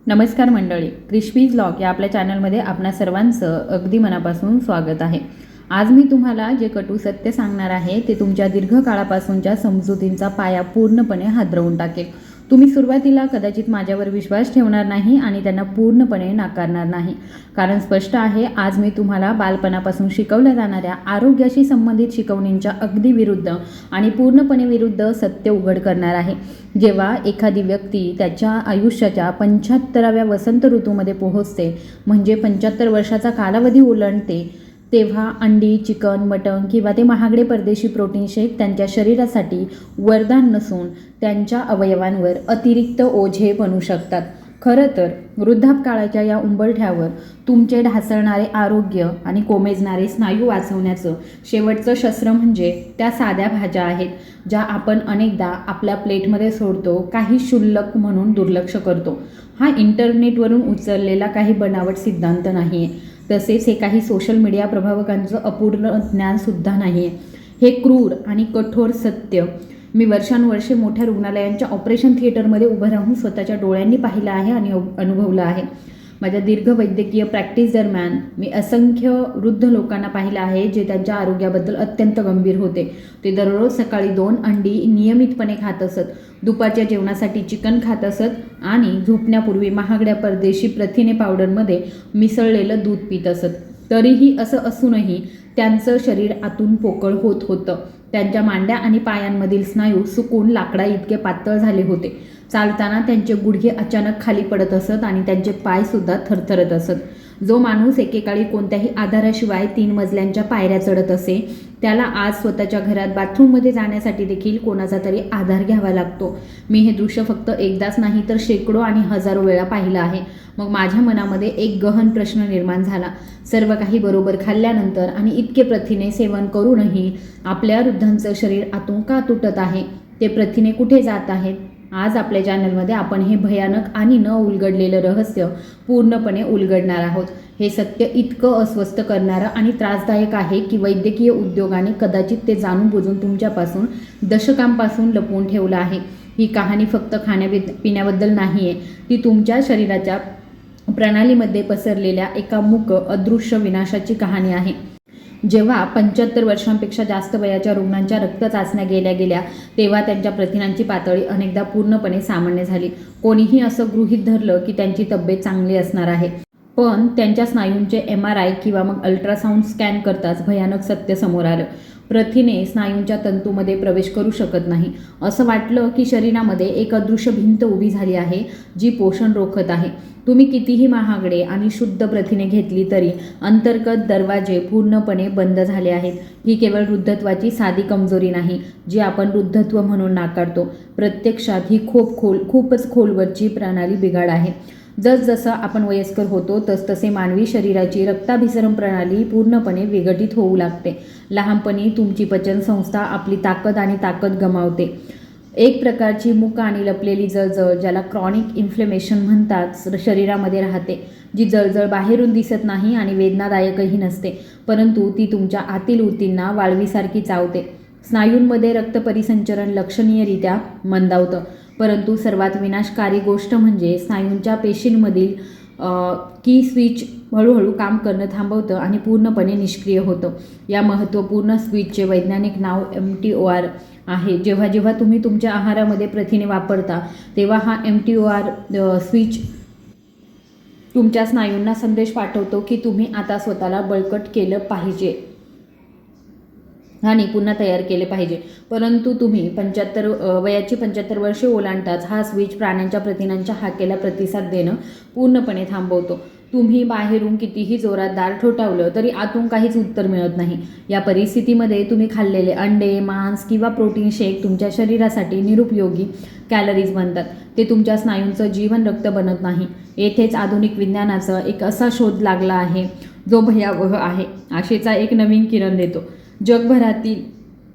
नमस्कार मंडळी, crispies vlog या आपल्या चॅनलमध्ये आपणा सर्वांचं अगदी मनापासून स्वागत आहे। आज मी तुम्हाला जे कटू सत्य सांगणार आहे ते तुमच्या दीर्घकाळापासूनच्या समजुतींचा पाया पूर्णपणे हादरवून टाकेल। तुम्ही सुरुवातीला कदाचित माझ्यावर विश्वास ठेवणार नाही आणि त्यांना पूर्णपणे नाकारणार नाही, कारण स्पष्ट आहे, आज मी तुम्हाला बालपणापासून शिकवल्या जाणाऱ्या आरोग्याशी संबंधित शिकवणींच्या अगदी विरुद्ध आणि पूर्णपणे विरुद्ध सत्य उघड करणार आहे। जेव्हा एखादी व्यक्ती त्याच्या आयुष्याच्या 75व्या वसंत ऋतूमध्ये पोहोचते, म्हणजे 75 वर्षाचा कालावधी ओलांडते, तेव्हा अंडी, चिकन, मटण किंवा ते महागडे परदेशी प्रोटीन शेक त्यांच्या शरीरासाठी वरदान नसून त्यांच्या अवयवांवर अतिरिक्त ओझे बनू शकतात। खरं तर वृद्धापकाळाच्या या उंबरठ्यावर तुमचे ढासळणारे आरोग्य आणि कोमेजणारे स्नायू वाचवण्याचं शेवटचं शस्त्र म्हणजे त्या साध्या भाज्या आहेत, ज्या आपण अनेकदा आपल्या प्लेटमध्ये सोडतो, काही क्षुल्लक म्हणून दुर्लक्ष करतो। हा इंटरनेटवरून उचललेला काही बनावट सिद्धांत नाही आहे, तसेच हे काही सोशल मीडिया प्रभावकांचं अपूर्ण ज्ञानसुद्धा नाही आहे। हे क्रूर आणि कठोर सत्य मी वर्षानुवर्षे मोठ्या रुग्णालयांच्या ऑपरेशन थिएटरमध्ये उभं राहून स्वतःच्या डोळ्यांनी पाहिलं आहे आणि अनुभवलं आहे। माझ्या दीर्घ वैद्यकीय प्रॅक्टिस दरम्यान मी असंख्य वृद्ध लोकांना पाहिलं आहे, जे त्यांच्या आरोग्याबद्दल अत्यंत गंभीर होते। ते दररोज सकाळी 2 अंडी नियमितपणे खात असत, दुपारच्या जेवणासाठी चिकन खात असत आणि झोपण्यापूर्वी महागड्या परदेशी प्रथिने पावडरमध्ये मिसळलेलं दूध पित असत। तरीही असं असूनही त्यांचं शरीर आतून पोकळ होत होतं। त्यांच्या मांड्या आणि पायांमधील स्नायू सुकून लाकडा इतके पातळ झाले होते। चालताना त्यांचे गुडघे अचानक खाली पडत असत आणि त्यांचे पायसुद्धा थरथरत असत। जो माणूस एकेकाळी कोणत्याही आधाराशिवाय 3 मजल्यांच्या पायऱ्या चढत असे, त्याला आज स्वतःच्या घरात बाथरूममध्ये जाण्यासाठी देखील कोणाचा तरी आधार घ्यावा लागतो। मी हे दृश्य फक्त एकदाच नाही तर शेकडो आणि हजारो वेळा पाहिलं आहे। मग माझ्या मनामध्ये एक गहन प्रश्न निर्माण झाला, सर्व काही बरोबर खाल्ल्यानंतर आणि इतके प्रथिने सेवन करूनही आपल्या वृद्धांचं शरीर आतून का तुटत आहे? ते प्रथिने कुठे जात आहेत? आज आपल्या चॅनलमध्ये आपण हे भयानक आणि न उलगडलेलं रहस्य पूर्णपणे उलगडणार आहोत। हे सत्य इतकं अस्वस्थ करणारं आणि त्रासदायक आहे की वैद्यकीय उद्योगाने कदाचित ते जाणून बुजून तुमच्यापासून दशकांपासून लपवून ठेवलं आहे। ही कहाणी फक्त खाण्यापिण्याबद्दल नाही आहे, ती तुमच्या शरीराच्या प्रणालीमध्ये पसरलेल्या एका मूक अदृश्य विनाशाची कहाणी आहे। जेव्हा 75 वर्षांपेक्षा जास्त वयाच्या रुग्णांच्या रक्त चाचण्या गेल्या तेव्हा त्यांच्या प्रथिनांची पातळी अनेकदा पूर्णपणे सामान्य झाली। कोणीही असं गृहीत धरलं की त्यांची तब्येत चांगली असणार आहे, पण त्यांच्या स्नायूंचे MRI किंवा मग अल्ट्रासाऊंड स्कॅन करताच भयानक सत्य समोर आलं। प्रथिने स्नायूंच्या तंतूमध्ये प्रवेश करू शकत नाही। असं वाटलं की शरीरामध्ये एक अदृश्य भिंत उभी झाली आहे, जी पोषण रोखत आहे। तुम्ही कितीही महागडे आणि शुद्ध प्रथिने घेतली तरी अंतर्गत दरवाजे पूर्णपणे बंद झाले आहेत। ही केवळ वृद्धत्वाची साधी कमजोरी नाही, जी आपण वृद्धत्व म्हणून नाकारतो। प्रत्यक्षात ही खूपच खोलवरची प्रणाली बिघाड आहे। जसजसं आपण वयस्कर होतो तसतसे मानवी शरीराची रक्ताभिसरण प्रणाली पूर्णपणे विघटित होऊ लागते। लहानपणी तुमची पचनसंस्था आपली ताकद गमावते। एक प्रकारची मूक आणि लपलेली जळजळ, ज्याला क्रॉनिक इन्फ्लेमेशन म्हणतात, शरीरामध्ये राहते, जी जळजळ बाहेरून दिसत नाही आणि वेदनादायकही नसते, परंतु ती तुमच्या आतील ऊतींना वाळवीसारखी चावते। स्नायूंमध्ये रक्तपरिसंचरण लक्षणीयरित्या मंदावतं, परंतु सर्वात विनाशकारी गोष्ट म्हणजे स्नायूंच्या पेशींमधील की स्विच हळूहळू काम करणं थांबवतं आणि पूर्णपणे निष्क्रिय होतं। या महत्त्वपूर्ण स्विचचे वैज्ञानिक नाव MTOR आहे। जेव्हा जेव्हा तुम्ही तुमच्या आहारामध्ये प्रथिने वापरता, तेव्हा हा MTOR स्विच तुमच्या स्नायूंना संदेश पाठवतो की तुम्ही आता स्वतःला बळकट केलं पाहिजे आणि पुन्हा तयार केले पाहिजे। परंतु तुम्ही 75 वर्षे ओलांडताच हा स्विच प्राण्यांच्या प्रथिनांच्या हाकेला प्रतिसाद देणं पूर्णपणे थांबवतो। तुम्ही बाहेरून कितीही जोरात दार ठोठावलं तरी आतून काहीच उत्तर मिळत नाही। या परिस्थितीमध्ये तुम्ही खाल्लेले अंडे, मांस किंवा प्रोटीन शेक तुमच्या शरीरासाठी निरुपयोगी कॅलरीज बनतात। ते तुमच्या स्नायूंचं जीवन रक्त बनत नाही। येथेच आधुनिक विज्ञानाचा एक असा शोध लागला आहे, जो भयावह आहे, आशेचा एक नवीन किरण देतो। जगभरातील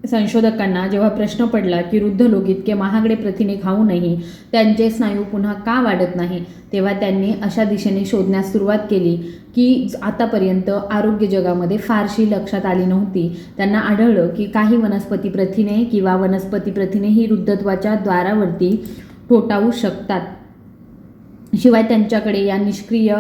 संशोधकांना जेव्हा प्रश्न पडला की वृद्ध लोक इतके महागडे प्रथिने खाऊनही त्यांचे स्नायू पुन्हा का वाढत नाही, तेव्हा त्यांनी अशा दिशेने शोधण्यास सुरुवात केली की आतापर्यंत आरोग्य जगामध्ये फारशी लक्षात आली नव्हती। त्यांना आढळलं की काही वनस्पती प्रथिने ही वृद्धत्वाच्या द्वारावरती ठोठावू शकतात। शिवाय त्यांच्याकडे या निष्क्रिय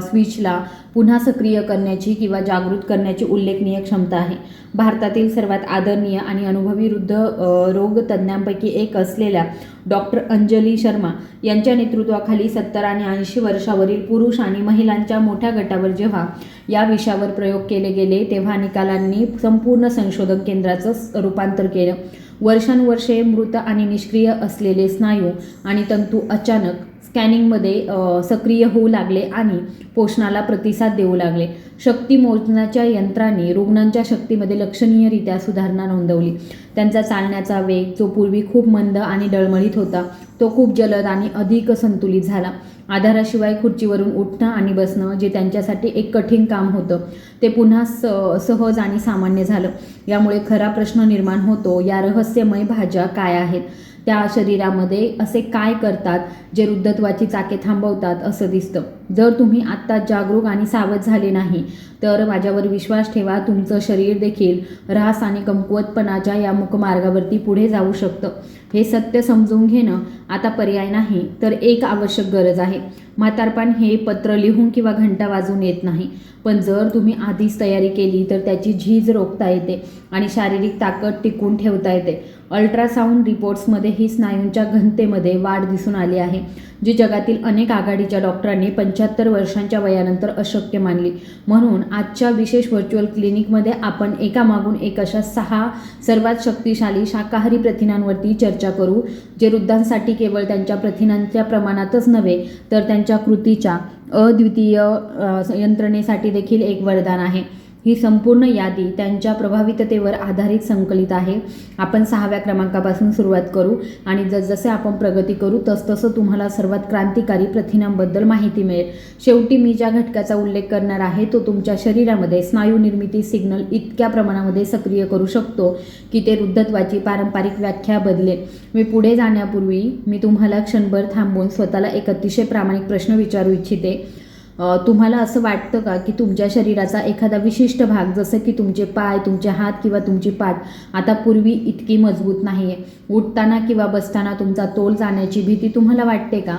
स्विचला पुन्हा सक्रिय करण्याची किंवा जागृत करण्याची उल्लेखनीय क्षमता आहे. भारतातील सर्वात आदरणीय आणि अनुभवी रोग तज्ज्ञांपैकी एक असलेल्या डॉक्टर अंजली शर्मा यांच्या नेतृत्वाखाली 70 आणि 80 वर्षावरील पुरुष आणि महिलांच्या मोठ्या गटावर जेव्हा या विषयावर प्रयोग केले गेले तेव्हा निकालांनी संपूर्ण संशोधन केंद्राचं रूपांतर केलं. वर्षानुवर्षे मृत आणि निष्क्रिय असलेले स्नायू आणि तंतू अचानक स्कॅनिंगमध्ये सक्रिय होऊ लागले आणि पोषणाला प्रतिसाद देऊ लागले. शक्ती मोजण्याच्या यंत्रांनी रुग्णांच्या शक्तीमध्ये लक्षणीयरित्या सुधारणा नोंदवली. त्यांचा चालण्याचा वेग, जो पूर्वी खूप मंद आणि डळमळीत होता, तो खूप जलद आणि अधिक संतुलित झाला. आधाराशिवाय खुर्चीवरून उठणं आणि बसणं, जे त्यांच्यासाठी एक कठीण काम होतं, ते पुन्हा सहज आणि सामान्य झालं. यामुळे खरा प्रश्न निर्माण होतो, या रहस्यमय भाज्या काय आहेत? त्या शरीरामध्ये असे काय करतात जे वृद्धत्वाची चाके थांबवतात असं दिसतं. जर तुम्ही आत्ता जागरूक आणि सावध झाले नाही तर माझ्यावर विश्वास ठेवा, तुमचं शरीर देखील ऱ्हास आणि कमकुवतपणाच्या या मुखमार्गावरती पुढे जाऊ शकतं. हे सत्य समजून घेणं आता पर्याय नाही तर एक आवश्यक गरज आहे. म्हातारपण हे पत्र लिहून किंवा घंटा वाजून येत नाही, पण जर तुम्ही आधीच तयारी केली तर त्याची झीज रोखता येते आणि शारीरिक ताकद टिकून ठेवता येते. अल्ट्रासाऊंड रिपोर्ट्समध्ये ही स्नायूंच्या घनतेमध्ये वाढ दिसून आली आहे, जी जगातील अनेक आघाडीच्या डॉक्टरांनी 75 वर्षांच्या वयानंतर अशक्य मानली. म्हणून आजच्या विशेष व्हर्च्युअल क्लिनिकमध्ये आपण एकामागून एक अशा 6 सर्वात शक्तिशाली शाकाहारी प्रथिनांवरती चर्चा करू, जे वृद्धांसाठी केवळ त्यांच्या प्रथिनांच्या प्रमाणातच नव्हे तर त्यांच्या कृतीच्या अद्वितीय यंत्रणेसाठी देखील एक वरदान आहे. ही संपूर्ण यादी त्यांच्या प्रभाविततेवर आधारित संकलित आहे. आपण 6व्या क्रमांकापासून सुरुवात करू आणि जसजसे आपण प्रगती करू तसतसं तुम्हाला सर्वात क्रांतिकारी प्रथिनांबद्दल माहिती मिळेल. शेवटी मी ज्या घटकाचा उल्लेख करणार आहे तो तुमच्या शरीरामध्ये स्नायू निर्मिती सिग्नल इतक्या प्रमाणामध्ये सक्रिय करू शकतो की ते वृद्धत्वाची पारंपरिक व्याख्या बदलेल. मी पुढे जाण्यापूर्वी मी तुम्हाला क्षणभर थांबून स्वतःला एक अतिशय प्रामाणिक प्रश्न विचारू इच्छिते. तुम्हाला असं वाटतं का की तुमच्या शरीराचा एखादा विशिष्ट भाग, जसं की तुमचे पाय, तुमचे हात किंवा तुमची पाठ, आता पूर्वी इतकी मजबूत नाही आहे? उठताना किंवा बसताना तुमचा तोल जाण्याची भीती तुम्हाला वाटते का?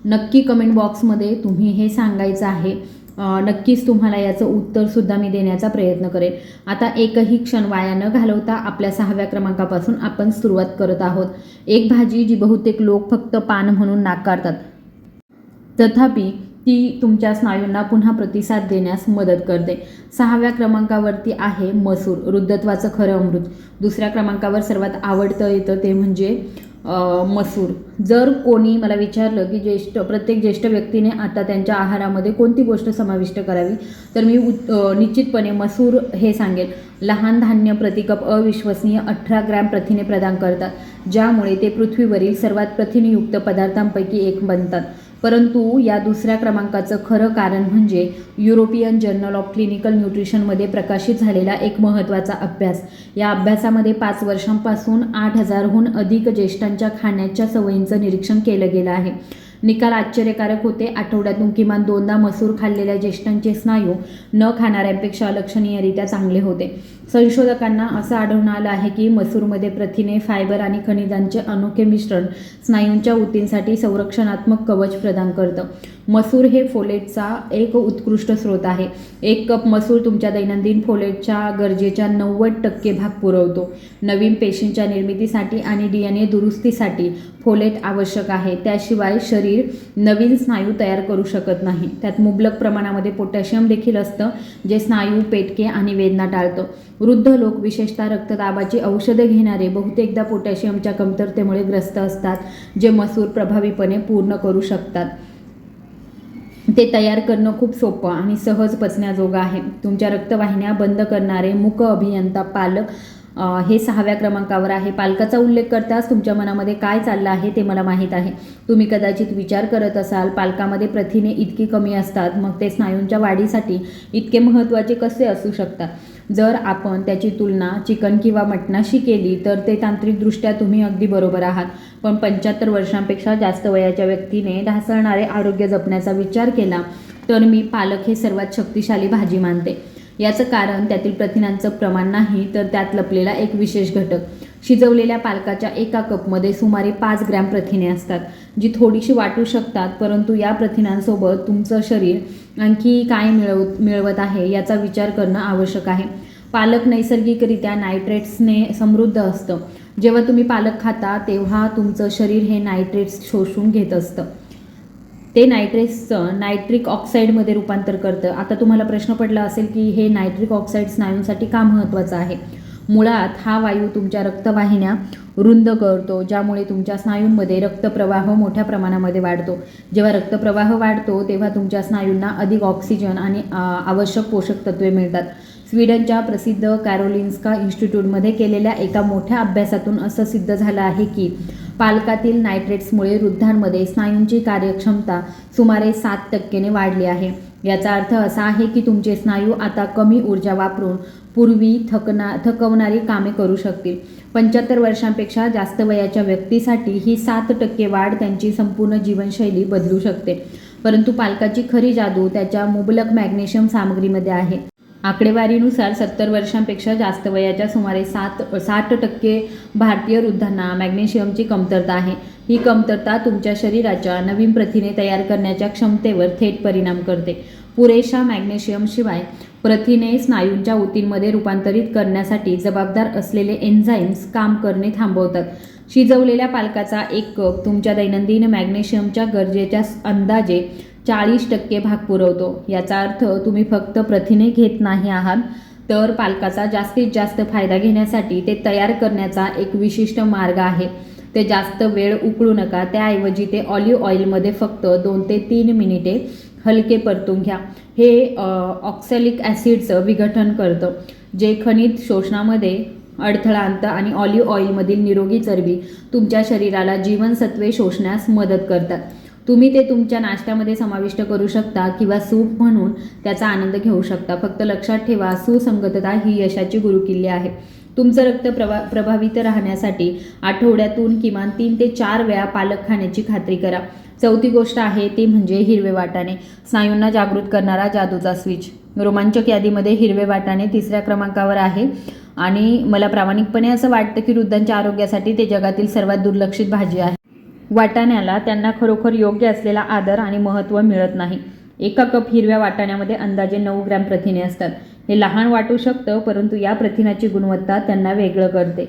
नक्की कमेंट बॉक्समध्ये तुम्ही हे सांगायचं आहे. नक्कीच तुम्हाला याचं उत्तरसुद्धा मी देण्याचा प्रयत्न करेन. आता एकही क्षण वाया न घालवता आपल्या 6व्या क्रमांकापासून आपण सुरुवात करत आहोत. एक भाजी जी बहुतेक लोक फक्त पान म्हणून नाकारतात, तथापि ती तुमच्या स्नायूंना पुन्हा प्रतिसाद देण्यास मदत करते. 6व्या क्रमांकावरती आहे मसूर, वृद्धत्वाचं खरं अमृत. 2ऱ्या क्रमांकावर सर्वात आवडतं येतं ते म्हणजे मसूर. जर कोणी मला विचारलं की प्रत्येक ज्येष्ठ व्यक्तीने आता त्यांच्या आहारामध्ये कोणती गोष्ट समाविष्ट करावी, तर मी निश्चितपणे मसूर हे सांगेल. लहान धान्य प्रतिकप अविश्वसनीय 18 ग्रॅम प्रथिने प्रदान करतात, ज्यामुळे ते पृथ्वीवरील सर्वात प्रथिनयुक्त पदार्थांपैकी एक बनतात. परंतु या 2ऱ्या क्रमांकाचं खरं कारण म्हणजे युरोपियन जर्नल ऑफ क्लिनिकल न्यूट्रिशनमध्ये प्रकाशित झालेला एक महत्त्वाचा अभ्यास. या अभ्यासामध्ये 5 वर्षांपासून 8000हून अधिक ज्येष्ठांच्या खाण्याच्या सवयींचं निरीक्षण केलं गेलं आहे. निकाल आश्चर्यकारक होते. आठवड्यातून किमान 2दा मसूर खाल्लेल्या ज्येष्ठांचे स्नायू न खाणाऱ्यांपेक्षा लक्षणीयरित्या चांगले होते. संशोधकांना असं आढळून आलं आहे की मसूरमध्ये प्रथिने, फायबर आणि खनिजांचे अनोखे मिश्रण स्नायूंच्या ऊतींसाठी संरक्षणात्मक कवच प्रदान करतं. मसूर हे फोलेटचा एक उत्कृष्ट स्रोत आहे. 1 कप मसूर तुमच्या दैनंदिन फोलेटच्या गरजेच्या 90% भाग पुरवतो. नवीन पेशींच्या निर्मितीसाठी आणि DNA दुरुस्तीसाठी फोलेट आवश्यक आहे. त्याशिवाय शरीर नवीन स्नायू तयार करू शकत नाही. त्यात मुबलक प्रमाणामध्ये पोटॅशियम देखील असतं, जे स्नायू, पेटके आणि वेदना टाळतं. वृद्ध लोक, विशेषतः रक्तदाबाची औषधे घेणारे, बहुतेकदा पोटॅशियमच्या कमतरतेमुळे ग्रस्त असतात, जे मसूर प्रभावीपणे पूर्ण करू शकतात. ते तयार करणं खूप सोपं आणि सहज पचण्याजोगं आहे. तुमच्या रक्तवाहिन्या बंद करणारे मूक अभियंता पालक हे 6व्या क्रमांकावर आहे. पालकाचा उल्लेख करताच तुमच्या मनामध्ये काय चाललं आहे ते मला माहीत आहे. तुम्ही कदाचित विचार करत असाल, पालकामध्ये प्रथिने इतकी कमी असतात, मग ते स्नायूंच्या वाढीसाठी इतके महत्त्वाचे कसे असू शकतात? जर आपण त्याची तुलना चिकन किंवा मटणाशी केली तर ते तांत्रिकदृष्ट्या तुम्ही अगदी बरोबर आहात. पण 75 वर्षांपेक्षा जास्त वयाच्या व्यक्तीने ढासळणारे आरोग्य जपण्याचा विचार केला तर मी पालक हे सर्वात शक्तिशाली भाजी मानते. याचं कारण त्यातील प्रथिनांचं प्रमाण नाही, तर त्यात लपलेला एक विशेष घटक. शिजवलेल्या पालकाच्या 1 कपमध्ये सुमारे 5 ग्रॅम प्रथिने असतात. जी थोडीशी वाटू शकतात, परंतु या प्रथिनांसोबत तुमचं शरीर आणखी काय मिळवत आहे याचा विचार करणं आवश्यक आहे. पालक नैसर्गिकरित्या नायट्रेट्सने समृद्ध असतं. जेव्हा तुम्ही पालक खाता तेव्हा तुमचं शरीर हे नायट्रेट्स शोषून घेत असतं. ते नायट्रेट्सचं नायट्रिक ऑक्साईडमध्ये रूपांतर करतं. आता तुम्हाला प्रश्न पडला असेल की हे नायट्रिक ऑक्साईड स्नायूंसाठी का महत्त्वाचं आहे. मुळात हा वायू तुमच्या रक्तवाहिन्या रुंद करतो, ज्यामुळे तुमच्या स्नायूंमध्ये रक्तप्रवाह मोठ्या प्रमाणामध्ये वाढतो. जेव्हा रक्तप्रवाह वाढतो तेव्हा तुमच्या स्नायूंना अधिक ऑक्सिजन आणि आवश्यक पोषक तत्वे मिळतात. स्वीडनच्या प्रसिद्ध कॅरोलिन्स्का इन्स्टिट्यूटमध्ये केलेल्या एका मोठ्या अभ्यासातून असं सिद्ध झालं आहे की पालकातील नायट्रेट्समुळे वृद्धांमध्ये स्नायूंची कार्यक्षमता सुमारे 7% वाढली आहे. याचा अर्थ असा आहे की तुमचे स्नायू आता कमी ऊर्जा वापरून पूर्वी थकवणारी कामे करू शकतील. 75 वर्षांपेक्षा जास्त वयाच्या व्यक्तीसाठी ही 7% वाढ त्यांची संपूर्ण जीवनशैली बदलू शकते. परंतु पालकाची खरी जादू त्याच्या मुबलक मॅग्नेशियम सामग्रीमध्ये आहे. आकडेवारीनुसार 70 वर्षांपेक्षा जास्त वयाच्या सुमारे 60% भारतीय वृद्धांना मॅग्नेशियमची कमतरता आहे. ही कमतरता तुमच्या शरीराच्या नवीन प्रथिने तयार करण्याच्या क्षमतेवर थेट परिणाम करते. पुरेशा मॅग्नेशियमशिवाय प्रथिने स्नायूंच्या ऊतींमध्ये रूपांतरित करण्यासाठी जबाबदार असलेले एन्झाईम्स काम करणे थांबवतात. शिजवलेल्या पालकाचा 1 कप तुमच्या दैनंदिन मॅग्नेशियमच्या गरजेच्या अंदाजे 40% भाग पुरवतो. याचा अर्थ तुम्ही फक्त प्रथिने घेत नाही आहात, तर पालकाचा जास्तीत जास्त फायदा घेण्यासाठी ते तयार करण्याचा एक विशिष्ट मार्ग आहे. ते जास्त वेळ उकळू नका. त्याऐवजी ते ऑलिव्ह ऑइलमध्ये फक्त 2 ते 3 मिनिटे हलके परतून घ्या. हे ऑक्सॅलिक ॲसिडचं विघटन करतं, जे खनिज शोषणामध्ये अडथळा आणतं आणि ऑलिव्ह ऑइलमधील निरोगी चरबी तुमच्या शरीराला जीवनसत्वे शोषण्यास मदत करतात. तुम्ही ते तुमच्या नाश्त्यामध्ये समाविष्ट करू शकता किंवा सूप म्हणून त्याचा आनंद घेऊ शकता. फक्त लक्षात ठेवा, सुसंगतता ही यशाची गुरुकिल्ली आहे. तुमचं रक्त प्रभावित राहण्यासाठी आठवड्यातून किमान 3 ते 4 वेळा पालक खाण्याची खात्री करा. 4थी गोष्ट आहे ती म्हणजे हिरवे वाटाणे. स्नायूंना जागृत करणारा जादूचा स्विच. रोमांचक यादीमध्ये हिरवे वाटाणे 3ऱ्या क्रमांकावर आहे आणि मला प्रामाणिकपणे असं वाटतं की वृद्धांच्या आरोग्यासाठी ते जगातील सर्वात दुर्लक्षित भाजी आहे. वाटाण्याला त्यांना खरोखर योग्य असलेला आदर आणि महत्त्व मिळत नाही. 1 कप हिरव्या वाटाण्यामध्ये अंदाजे 9 ग्रॅम प्रथिने असतात. हे लहान वाटू शकतं, परंतु या प्रथिनाची गुणवत्ता त्यांना वेगळं करते.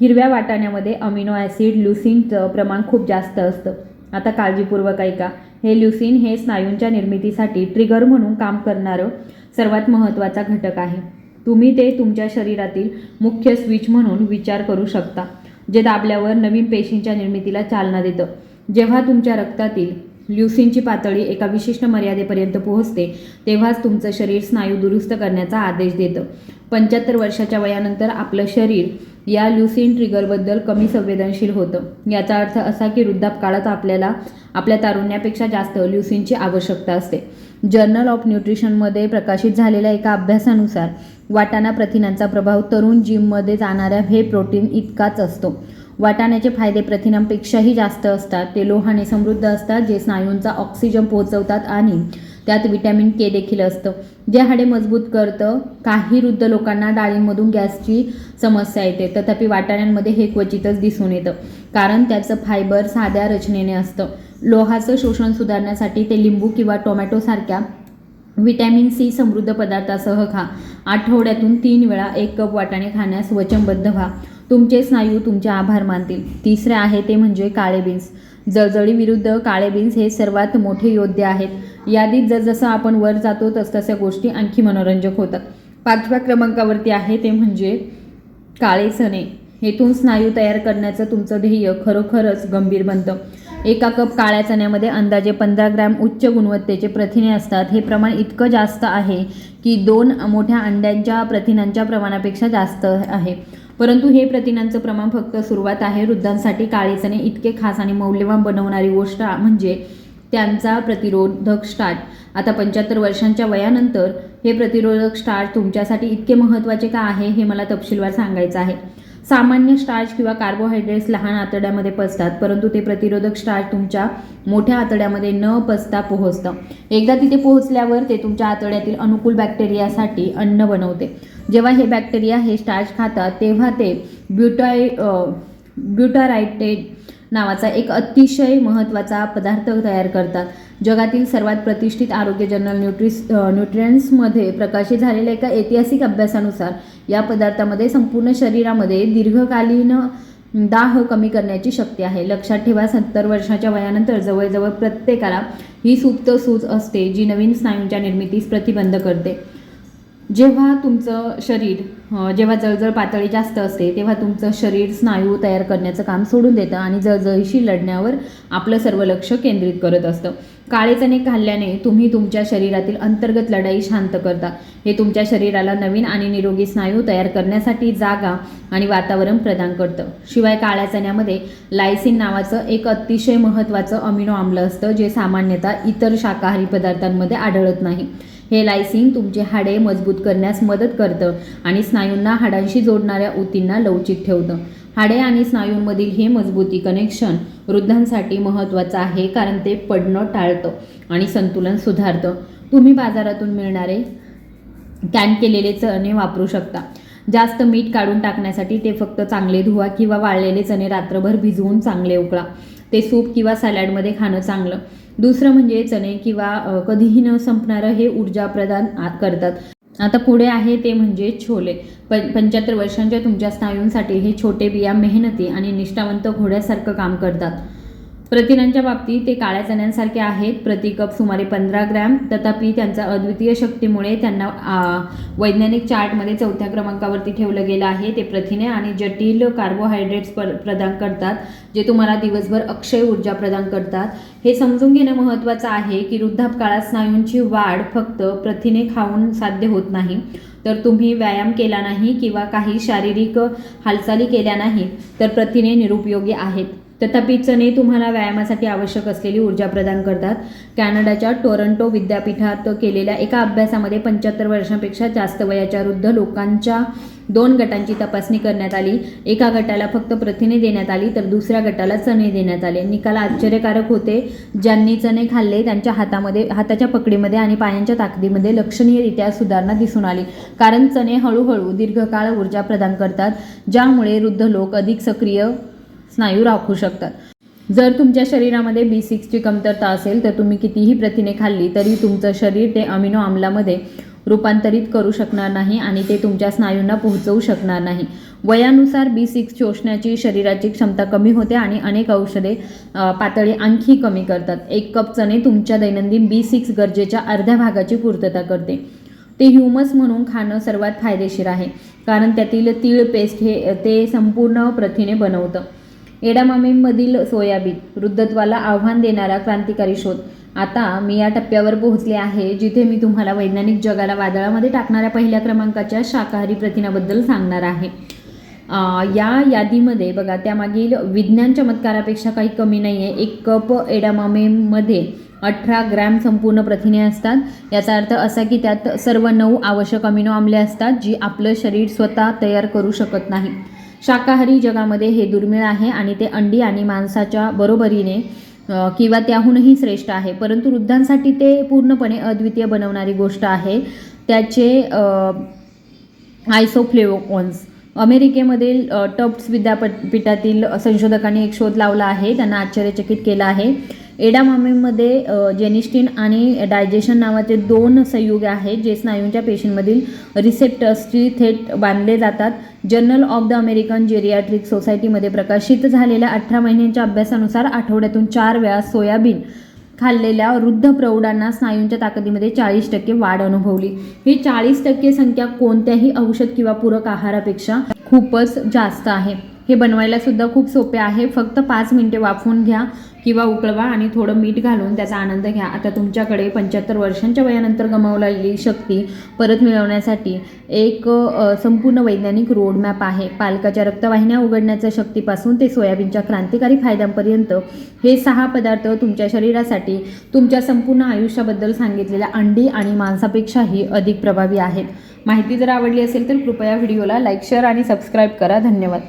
हिरव्या वाटाण्यामध्ये अमिनो ॲसिड ल्युसीनचं प्रमाण खूप जास्त असतं. आता काळजीपूर्वक ऐका. हे ल्युसीन हे स्नायूंच्या निर्मितीसाठी ट्रिगर म्हणून काम करणारं सर्वात महत्त्वाचा घटक आहे. तुम्ही ते तुमच्या शरीरातील मुख्य स्विच म्हणून विचार करू शकता, जे दाबल्यावर नवीन पेशींच्या निर्मितीला चालना देतं. जेव्हा तुमच्या रक्तातील ल्युसीनची पातळी एका विशिष्ट मर्यादेपर्यंत पोहोचते, तेव्हाच तुमचं शरीर स्नायू दुरुस्त करण्याचा आदेश देतं. 75 वर्षाच्या वयानंतर आपलं शरीर या ल्युसीन ट्रिगरबद्दल कमी संवेदनशील होतं. याचा अर्थ असा की वृद्धापकाळात आपल्याला आपल्या तारुण्यापेक्षा जास्त ल्युसीनची आवश्यकता असते. जर्नल ऑफ न्यूट्रिशनमध्ये प्रकाशित झालेल्या एका अभ्यासानुसार वाटाणा प्रथिनांचा प्रभाव तरुण जिममध्ये जाणाऱ्या व्हे प्रोटीन इतकाच असतो. वाटाण्याचे फायदे प्रथिनांपेक्षाही जास्त असतात. ते लोहाने समृद्ध असतात, जे स्नायूंचा ऑक्सिजन पोहोचवतात आणि त्यात व्हिटॅमिन के देखील असतं, जे हाडे मजबूत करतं. काही वृद्ध लोकांना डाळींमधून गॅसची समस्या येते, तथापि वाटाण्यांमध्ये हे क्वचितच दिसून येतं, कारण त्याचं फायबर साध्या रचनेने असतं. लोहाचं शोषण सुधारण्यासाठी ते लिंबू किंवा टोमॅटोसारख्या व्हिटॅमिन सी समृद्ध पदार्थासह खा. आठवड्यातून 3 वेळा 1 कप वाटाणे खाण्यास वचनबद्ध व्हा. तुमचे स्नायू तुमचे आभार मानतील. 3रे आहे ते म्हणजे काळे बीन्स. जळजळीविरुद्ध काळे बीन्स हे सर्वात मोठे योद्धे आहेत. यादीत जसजसं आपण वर जातो तसतशा गोष्टी आणखी मनोरंजक होतात. 5व्या क्रमांकावरती आहे ते म्हणजे काळे चणे. हेतून स्नायू तयार करण्याचं तुमचं ध्येय खरोखरच गंभीर बनतं. 1 कप काळ्या चण्यामध्ये अंदाजे 15 ग्रॅम उच्च गुणवत्तेचे प्रथिने असतात. हे प्रमाण इतकं जास्त आहे की 2 मोठ्या अंड्यांच्या प्रथिनांच्या प्रमाणापेक्षा जास्त आहे. परंतु हे प्रथिनांचं प्रमाण फक्त सुरुवात आहे. वृद्धांसाठी काळे चणे इतके खास आणि मौल्यवान बनवणारी गोष्ट म्हणजे त्यांचा प्रतिरोधक स्टार्च. आता 75 वर्षांच्या वयानंतर हे प्रतिरोधक स्टार्च तुमच्यासाठी इतके महत्त्वाचे का आहे हे मला तपशीलवार सांगायचं आहे. सामान्य स्टार्च किंवा कार्बोहायड्रेट्स लहान आतड्यामध्ये पचतात, परंतु ते प्रतिरोधक स्टार्च तुमच्या मोठ्या आतड्यामध्ये न पचता पोहोचतं. एकदा तिथे पोहोचल्यावर ते तुमच्या आतड्यातील अनुकूल बॅक्टेरियासाठी अन्न बनवते. जेव्हा हे बॅक्टेरिया हे स्टार्च खातात तेव्हा ते ब्युटारायटेड नावाचा एक अतिशय महत्त्वाचा पदार्थ तयार करतात. जगातील सर्वात प्रतिष्ठित आरोग्य जर्नल न्यूट्रिएंट्समध्ये प्रकाशित झालेल्या एका ऐतिहासिक अभ्यासानुसार या पदार्थामध्ये संपूर्ण शरीरामध्ये दीर्घकालीन दाह कमी करण्याची शक्ती आहे. लक्षात ठेवा, 70 वर्षाच्या वयानंतर जवळजवळ प्रत्येकाला ही सुप्त सूज असते जी नवीन स्नायूंच्या निर्मितीस प्रतिबंध करते. जेव्हा तुमचं शरीर जेव्हा जळजळ पातळी जास्त असते तेव्हा तुमचं शरीर स्नायू तयार करण्याचं काम सोडून देतं आणि जळजळीशी लढण्यावर आपलं सर्व लक्ष केंद्रित करत असतं. काळे चणे खाल्ल्याने तुम्ही तुमच्या शरीरातील अंतर्गत लढाई शांत करता. हे तुमच्या शरीराला नवीन आणि निरोगी स्नायू तयार करण्यासाठी जागा आणि वातावरण प्रदान करतं. शिवाय काळ्या चण्यामध्ये लायसिन नावाचं एक अतिशय महत्त्वाचं अमिनो आम्ल असतं जे सामान्यतः इतर शाकाहारी पदार्थांमध्ये आढळत नाही. हे लायसिन तुमची हाडे मजबूत करण्यास मदत करतं आणि स्नायूंना हाडांशी जोडणाऱ्या ऊतींना लवचिक ठेवतं. हाडे आणि स्नायूंमधील हे मजबूती कनेक्शन वृद्धांसाठी महत्त्वाचं आहे कारण ते पडणं टाळतं आणि संतुलन सुधारतं. तुम्ही बाजारातून मिळणारे कॅन केलेले चणे वापरू शकता. जास्त मीठ काढून टाकण्यासाठी ते फक्त चांगले धुवा किंवा वाळलेले चणे रात्रभर भिजवून चांगले उकळा. ते सूप किंवा सॅलडमध्ये खाणं चांगलं. दुसरं म्हणजे चणे किंवा कधीही न संपणारं हे ऊर्जा प्रदान करतात. आता पुढे आहे ते म्हणजे छोले. 75 वर्षांच्या तुमच्या स्नायूंसाठी हे छोटे बिया मेहनती आणि निष्ठावंत घोड्यासारखं काम करतात. प्रथिनांच्या बाबतीत ते काळ्या चण्यांसारखे आहेत. प्रति कप सुमारे 15 ग्रॅम. तथापि त्यांच्या अद्वितीय शक्तीमुळे त्यांना वैज्ञानिक चार्टमध्ये 4थ्या क्रमांकावरती ठेवलं गेलं आहे. ते प्रथिने आणि जटिल कार्बोहायड्रेट्स प्रदान करतात जे तुम्हाला दिवसभर अक्षय ऊर्जा प्रदान करतात. हे समजून घेणं महत्त्वाचं आहे की वृद्धापकाळात स्नायूंची वाढ फक्त प्रथिने खाऊन साध्य होत नाही. तर तुम्ही व्यायाम केला नाही किंवा काही शारीरिक हालचाली केल्या नाही तर प्रथिने निरुपयोगी आहेत. तथापि चणे तुम्हाला व्यायामासाठी आवश्यक असलेली ऊर्जा प्रदान करतात. कॅनडाच्या टोरंटो विद्यापीठात केलेल्या एका अभ्यासामध्ये 75 वर्षांपेक्षा जास्त वयाच्या वृद्ध लोकांच्या 2 गटांची तपासणी करण्यात आली. एका गटाला फक्त प्रथिने देण्यात आली तर दुसऱ्या गटाला चणे देण्यात आले. निकाल आश्चर्यकारक होते. ज्यांनी चणे खाल्ले त्यांच्या हाताच्या पकडीमध्ये आणि पायांच्या ताकदीमध्ये लक्षणीयरित्या सुधारणा दिसून आली कारण चणे हळूहळू दीर्घकाळ ऊर्जा प्रदान करतात ज्यामुळे वृद्ध लोक अधिक सक्रिय स्नायू राखू शकतात. जर तुमच्या शरीरामध्ये B6ची कमतरता असेल तर तुम्ही कितीही प्रथिने खाल्ली तरी तुमचं शरीर ते अमिनो आम्लामध्ये रूपांतरित करू शकणार नाही आणि ते तुमच्या स्नायूंना पोहोचवू शकणार नाही. वयानुसार B6 शोषण्याची शरीराची क्षमता कमी होते आणि अनेक औषधे पातळी आणखी कमी करतात. 1 कप चणे तुमच्या दैनंदिन B6 गरजेच्या अर्ध्या भागाची पूर्तता करते. ते ह्युमस म्हणून खाणं सर्वात फायदेशीर आहे कारण त्यातील तीळ पेस्ट ते संपूर्ण प्रथिने बनवतं. एडामामेमधील सोयाबीन वृद्धत्वाला आव्हान देणारा क्रांतिकारी शोध. आता मी या टप्प्यावर पोहोचले आहे जिथे मी तुम्हाला वैज्ञानिक जगाला वादळामध्ये टाकणाऱ्या पहिल्या क्रमांकाच्या शाकाहारी प्रथिनाबद्दल सांगणार आहे. या यादीमध्ये बघा त्यामागील विज्ञान चमत्कारापेक्षा काही कमी नाही आहे. 1 कप एडामामेमध्ये 18 ग्रॅम संपूर्ण प्रथिने असतात. याचा अर्थ असा की त्यात सर्व 9 आवश्यक अमिनो आम्ले असतात जी आपलं शरीर स्वतः तयार करू शकत नाही. शाकाहारी जगामध्ये हे दुर्मिळ आहे आणि ते अंडी आणि मांसाच्या बरोबरीने किंवा त्याहूनही श्रेष्ठ आहे. परंतु वृद्धांसाठी ते पूर्णपणे अद्वितीय बनवणारी गोष्ट आहे. त्याचे आयसोफ्लेवोन्स. अमेरिकेमधील टफ्ट्स विद्यापीठातील संशोधकांनी एक शोध लावला आहे. त्यांना आश्चर्यचकित केलं आहे. एडामामेमध्ये जेनिस्टिन आणि डायजेशन नावाचे 2 संयुगे आहेत जे स्नायूंच्या पेशींमधील रिसेप्टर्सची थेट बांधले जातात. Journal of the American geriatric सोसायटीमध्ये प्रकाशित झालेल्या 18 महिन्यांच्या अभ्यासानुसार आठवड्यातून 4 वेळा सोयाबीन खाल्लेल्या वृद्ध प्रौढांना स्नायूंच्या ताकदीमध्ये 40% वाढ अनुभवली. ही 40% संख्या कोणत्याही औषध किंवा पूरक आहारापेक्षा खूपच जास्त आहे. हे बनवायला सुद्धा खूप सोपे आहे. फक्त 5 मिनिटे वाफवून घ्या किंवा उकळवा आणि थोडं मीठ घालून त्याचा आनंद घ्या. आता तुमच्याकडे 75 वर्षांच्या वयानंतर गमावलेली शक्ती परत मिळवण्यासाठी एक संपूर्ण वैज्ञानिक रोडमॅप आहे. पालकाच्या रक्तवाहिन्या उघडण्याच्या शक्तीपासून ते सोयाबीनच्या क्रांतिकारी फायद्यांपर्यंत हे 6 पदार्थ तुमच्या शरीरासाठी तुमच्या संपूर्ण आयुष्याबद्दल सांगितलेल्या अंडी आणि मांसापेक्षाही अधिक प्रभावी आहेत. माहिती जर आवडली असेल तर कृपया व्हिडिओला लाईक, शेअर आणि सबस्क्राईब करा. धन्यवाद.